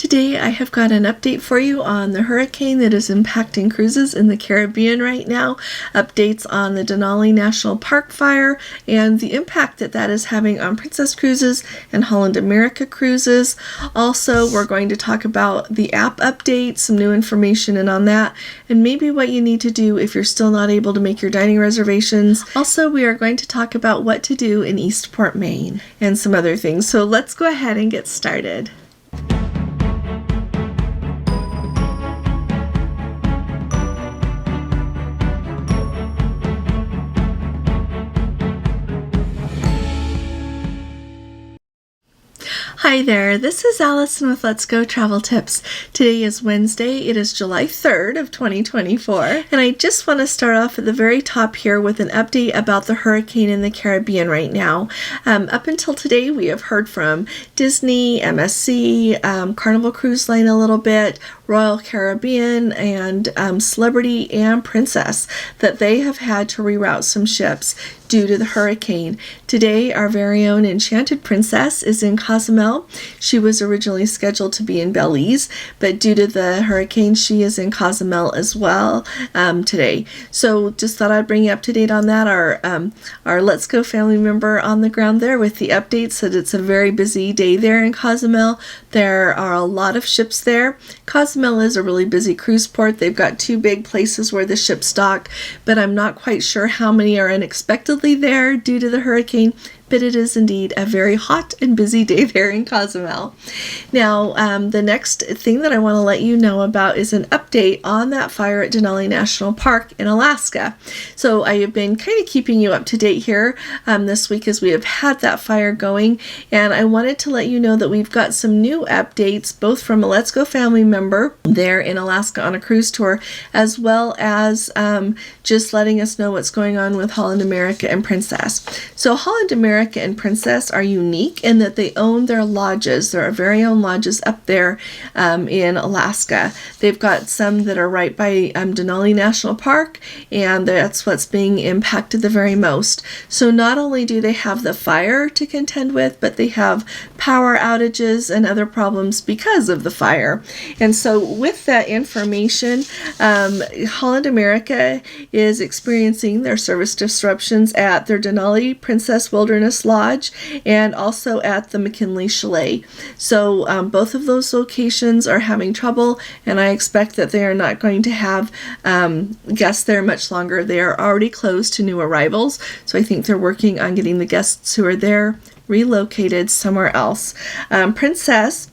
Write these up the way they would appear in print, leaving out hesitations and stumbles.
Today I have got an update for you on the hurricane that is impacting cruises in the Caribbean right now, updates on the Denali National Park fire, and the impact that that is having on Princess Cruises and Holland America Cruises. Also, we're going to talk about the app update, some new information in on that, and maybe what you need to do if you're still not able to make your dining reservations. Also, we are going to talk about what to do in Eastport, Maine, and some other things. So let's go ahead and get started. Hi there, this is Allison with Let's Go Travel Tips. Today is Wednesday, it is July 3rd of 2024, and I just want to start off at the very top here with an update about the hurricane in the Caribbean right now. Up until today, we have heard from Disney, MSC, Carnival Cruise Line a little bit, Royal Caribbean, and Celebrity and Princess, that they have had to reroute some ships due to the hurricane. Today, our very own Enchanted Princess is in Cozumel. She was originally scheduled to be in Belize, but due to the hurricane, she is in Cozumel as well today. So just thought I'd bring you up to date on that. Our Let's Go family member on the ground there with the updates said it's a very busy day there in Cozumel. There are a lot of ships there. Cozumel is a really busy cruise port. They've got two big places where the ships dock, but I'm not quite sure how many are unexpectedly there due to the hurricane, but it is indeed a very hot and busy day there in Cozumel. Now, the next thing that I want to let you know about is an update on that fire at Denali National Park in Alaska. So I have been kind of keeping you up to date here this week as we have had that fire going, and I wanted to let you know that we've got some new updates, both from a Let's Go family member there in Alaska on a cruise tour, as well as just letting us know what's going on with Holland America and Princess. So Holland America and Princess are unique in that they own their lodges, their very own lodges up there in Alaska. They've got some that are right by Denali National Park, and that's what's being impacted the very most. So not only do they have the fire to contend with, but they have power outages and other problems because of the fire. And so with that information, Holland America is experiencing their service disruptions at their Denali Princess Wilderness Lodge and also at the McKinley Chalet. So both of those locations are having trouble, and I expect that they are not going to have guests there much longer. They are already closed to new arrivals, so I think they're working on getting the guests who are there relocated somewhere else. Princess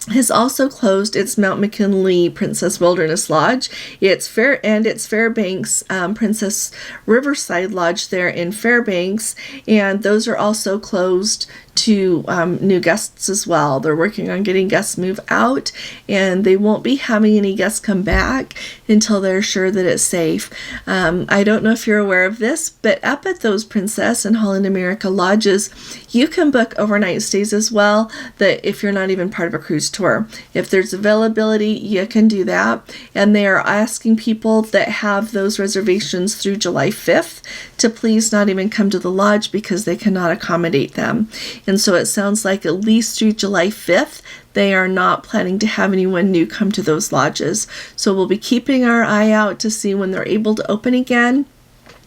has also closed its Mount McKinley Princess Wilderness Lodge. Its Fairbanks Princess Riverside Lodge there in Fairbanks, and those are also closed to new guests as well. They're working on getting guests move out, and they won't be having any guests come back until they're sure that it's safe. I don't know if you're aware of this, but up at those Princess and Holland America lodges, you can book overnight stays as well, that if you're not even part of a cruise tour. If there's availability, you can do that, and they are asking people that have those reservations through July 5th to please not even come to the lodge because they cannot accommodate them. And so it sounds like at least through July 5th, they are not planning to have anyone new come to those lodges. So we'll be keeping our eye out to see when they're able to open again.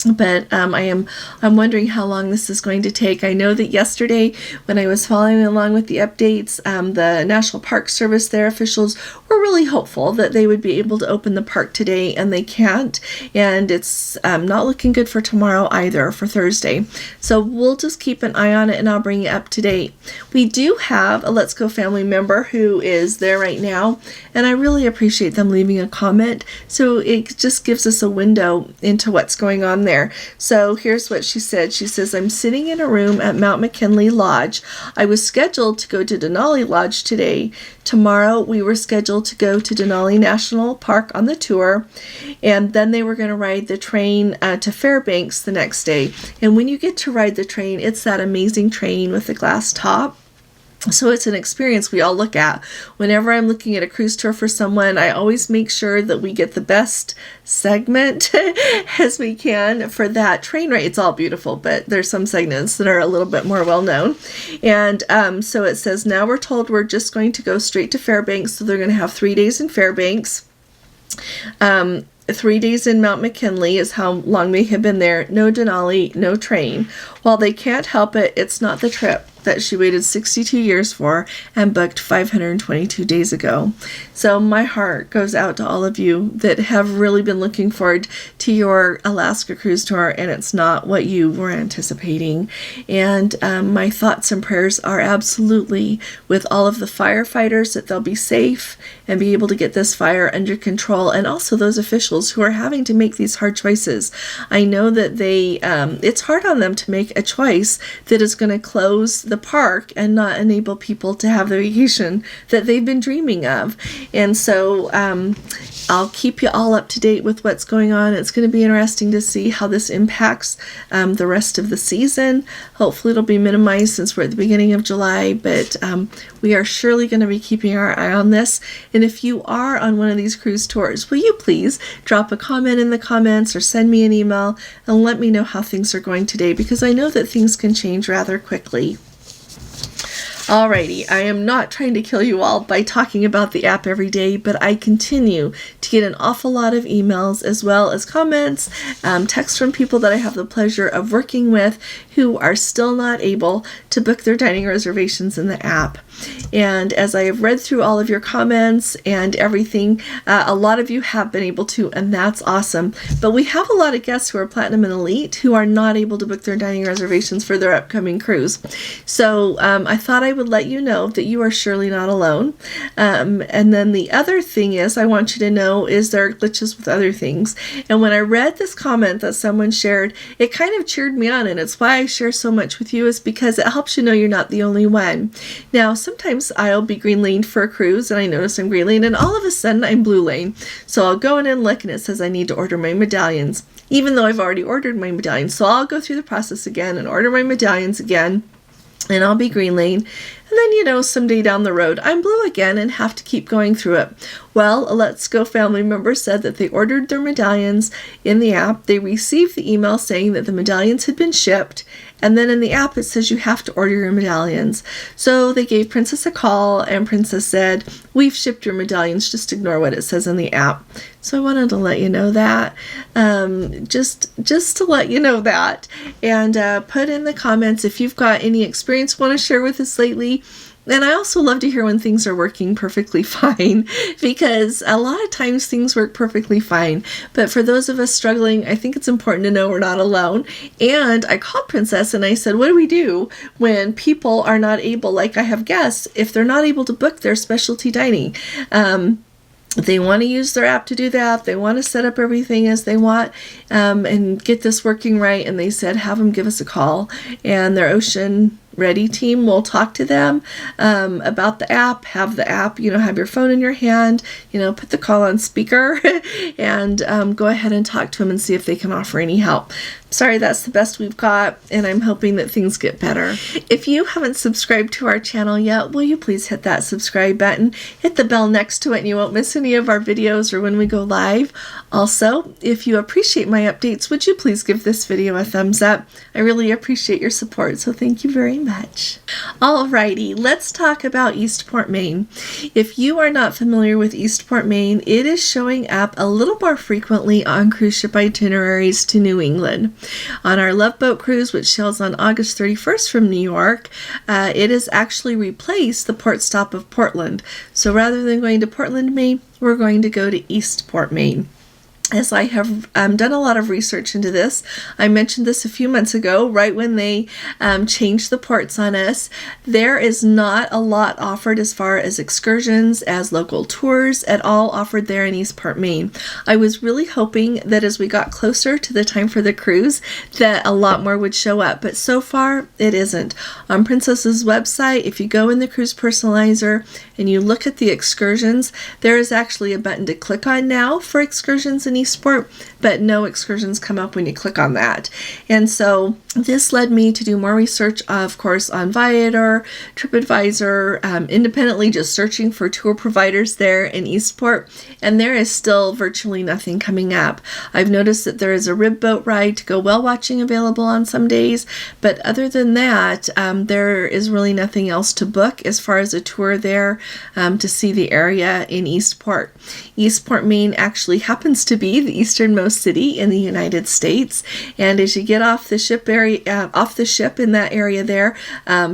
But I'm wondering how long this is going to take. I know that yesterday when I was following along with the updates, the National Park Service, their officials were really hopeful that they would be able to open the park today, and they can't. And it's not looking good for tomorrow either, for Thursday. So we'll just keep an eye on it, and I'll bring you up to date. We do have a Let's Go family member who is there right now, and I really appreciate them leaving a comment. So it just gives us a window into what's going on there. So here's what she said. She says, I'm sitting in a room at Mount McKinley Lodge. I was scheduled to go to Denali Lodge today. Tomorrow we were scheduled to go to Denali National Park on the tour, and then they were going to ride the train to Fairbanks the next day. And when you get to ride the train, it's that amazing train with the glass top. So it's an experience we all look at. Whenever I'm looking at a cruise tour for someone, I always make sure that we get the best segment as we can for that train ride. It's all beautiful, but there's some segments that are a little bit more well known. And so it says, now we're told we're just going to go straight to Fairbanks. So they're going to have 3 days in Fairbanks. 3 days in Mount McKinley is how long they have been there. No Denali, no train. While they can't help it, it's not the trip that she waited 62 years for and booked 522 days ago. So my heart goes out to all of you that have really been looking forward to your Alaska cruise tour, and it's not what you were anticipating. And my thoughts and prayers are absolutely with all of the firefighters, that they'll be safe and be able to get this fire under control, and also those officials who are having to make these hard choices. I know that it's hard on them to make a choice that is going to close the park and not enable people to have the vacation that they've been dreaming of. And so I'll keep you all up to date with what's going on. It's going to be interesting to see how this impacts the rest of the season. Hopefully it'll be minimized since we're at the beginning of July, but we are surely going to be keeping our eye on this. And if you are on one of these cruise tours, will you please drop a comment in the comments or send me an email and let me know how things are going today, because I know that things can change rather quickly. Alrighty, I am not trying to kill you all by talking about the app every day, but I continue to get an awful lot of emails as well as comments, texts from people that I have the pleasure of working with who are still not able to book their dining reservations in the app. And as I have read through all of your comments and everything, a lot of you have been able to, and that's awesome. But we have a lot of guests who are Platinum and Elite who are not able to book their dining reservations for their upcoming cruise. So I thought I would let you know that you are surely not alone. And then the other thing is, I want you to know, is there are glitches with other things. And when I read this comment that someone shared, it kind of cheered me on, and it's why I share so much with you, is because it helps you know you're not the only one. Now, sometimes I'll be green laned for a cruise and I notice I'm green lane, and all of a sudden I'm blue lane. So I'll go in and look, and it says I need to order my medallions, even though I've already ordered my medallions. So I'll go through the process again and order my medallions again, and I'll be green lane. And then, someday down the road, I'm blue again and have to keep going through it. Well, a Let's Go family member said that they ordered their medallions in the app. They received the email saying that the medallions had been shipped. And then in the app, it says you have to order your medallions. So they gave Princess a call, and Princess said, we've shipped your medallions. Just ignore what it says in the app. So I wanted to let you know that, just to let you know that. And put in the comments if you've got any experience you want to share with us lately. And I also love to hear when things are working perfectly fine, because a lot of times things work perfectly fine. But for those of us struggling, I think it's important to know we're not alone. And I called Princess and I said, what do we do when people are not able, like I have guests, if they're not able to book their specialty dining? They want to use their app to do that. They want to set up everything as they want and get this working right. And they said, have them give us a call, and their Ocean Ready team will talk to them about the app. Have the app, have your phone in your hand, put the call on speaker and go ahead and talk to them and see if they can offer any help. Sorry, that's the best we've got, and I'm hoping that things get better. If you haven't subscribed to our channel yet, will you please hit that subscribe button, hit the bell next to it, and you won't miss any of our videos or when we go live. Also, if you appreciate my updates, would you please give this video a thumbs up? I really appreciate your support, so thank you very much. Alrighty, let's talk about Eastport, Maine. If you are not familiar with Eastport, Maine, it is showing up a little more frequently on cruise ship itineraries to New England. On our Love Boat cruise, which sails on August 31st from New York, it has actually replaced the port stop of Portland. So rather than going to Portland, Maine, we're going to go to Eastport, Maine. As I have done a lot of research into this, I mentioned this a few months ago, right when they changed the ports on us. There is not a lot offered as far as excursions, as local tours at all offered there in Eastport, Maine. I was really hoping that as we got closer to the time for the cruise, that a lot more would show up, but so far it isn't. On Princess's website, if you go in the cruise personalizer and you look at the excursions, there is actually a button to click on now for excursions in Eastport, but no excursions come up when you click on that. And so This led me to do more research, of course, on Viator, TripAdvisor, independently just searching for tour providers there in Eastport, and there is still virtually nothing coming up. I've noticed that there is a rib boat ride to go whale watching available on some days, but other than that, there is really nothing else to book as far as a tour there to see the area in Eastport. Eastport, Maine actually happens to be the easternmost city in the United States, and as you get off the ship in that area there,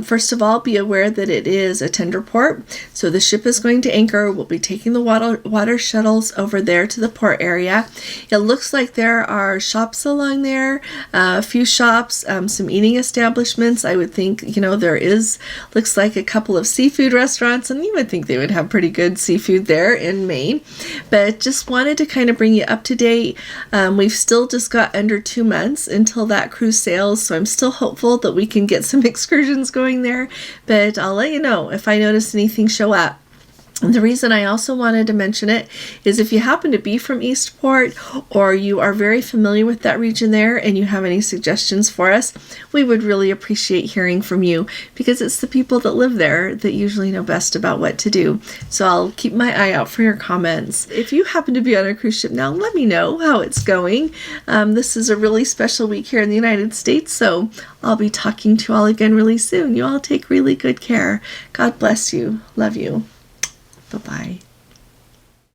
first of all, be aware that it is a tender port, so the ship is going to anchor. We'll be taking the water shuttles over there to the port area. It looks like there are shops along there, a few shops, some eating establishments. I would think, looks like a couple of seafood restaurants, and you would think they would have pretty good seafood there in Maine, but just wanted to kind of bring you up to date. We've still just got under 2 months until that cruise sails, so I'm still hopeful that we can get some excursions going there, but I'll let you know if I notice anything show up. And the reason I also wanted to mention it is if you happen to be from Eastport or you are very familiar with that region there and you have any suggestions for us, we would really appreciate hearing from you, because it's the people that live there that usually know best about what to do. So I'll keep my eye out for your comments. If you happen to be on a cruise ship now, let me know how it's going. This is a really special week here in the United States, so I'll be talking to you all again really soon. You all take really good care. God bless you. Love you. Bye-bye.